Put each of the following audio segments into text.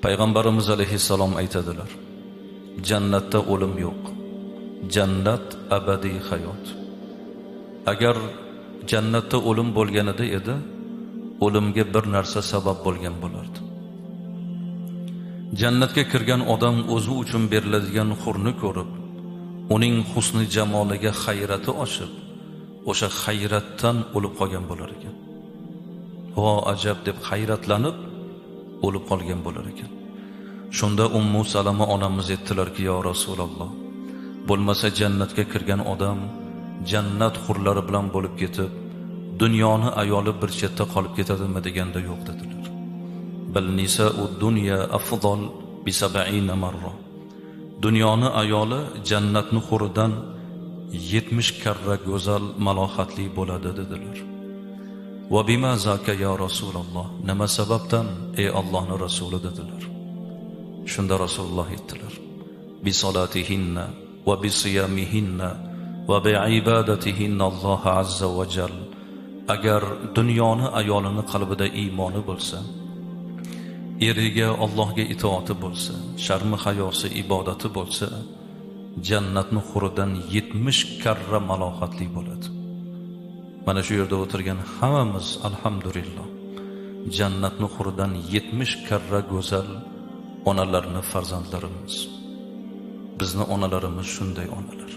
Payg'ambarimiz alayhissalom aytadilar: jannatda o'lim yo'q. Jannat abadiy hayot. Agar jannatda o'lim bo'lganida edi, o'limga bir narsa sabab bo'lgan bo'lardi. Jannatga kirgan odam o'zi uchun beriladigan hurni ko'rib, uning husni jamoliga hayrati oshib, o'sha hayratdan o'lib qolgan bo'lar ekan. Vo ajab deb hayratlanib o'lib qolgan bo'lar ekan. Shunda Ummu Salama onamiz aytdilarki: "Ya Rasululloh, bo'lmasa jannatga kirgan odam jannat hurlari bilan bo'lib ketib, dunyoni ayoli bir chetda qolib ketadimi?" deganda yo'q dedilar. Bal nisa'ud dunya afdal bi 70 marra. Dunyoni ayoli jannatni huridan 70 karra go'zal, malohatli bo'ladi dedilar. Va bima zaka ya Rasululloh, nima sababdan ey Allohning rasuli dedilar. Shunda Rasululloh aytdilar: bi solatihinna va bi siyamihinna va bi ibadatihinna Alloh azza va jall. Agar dunyoni ayolini qalbida iymoni bo'lsa, eriga Allohga itoati bo'lsa, sharmi hayosi ibodati bo'lsa, jannatni huridan 70 karra malohatli bo'ladi. Mana shu yerda o'tirgan hammamiz alhamdulillah jannatni huridan 70 karra go'zal onalarni farzandlarimiz. Bizni onalarimiz shunday onalar.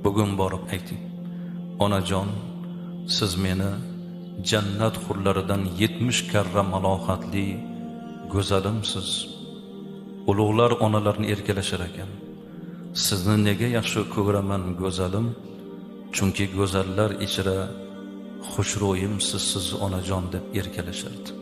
Bugun borib ayting: "Onajon, siz meni jannat hurlaridan 70 karra malohatli go'zalimsiz." Ulug'lar onalarni erkalashar ekan: "Sizni nega yaxshi ko'raman go'zalim? Chunki go'zallar ichra xushro'yimsiz siz onajon" deb erkalashardi.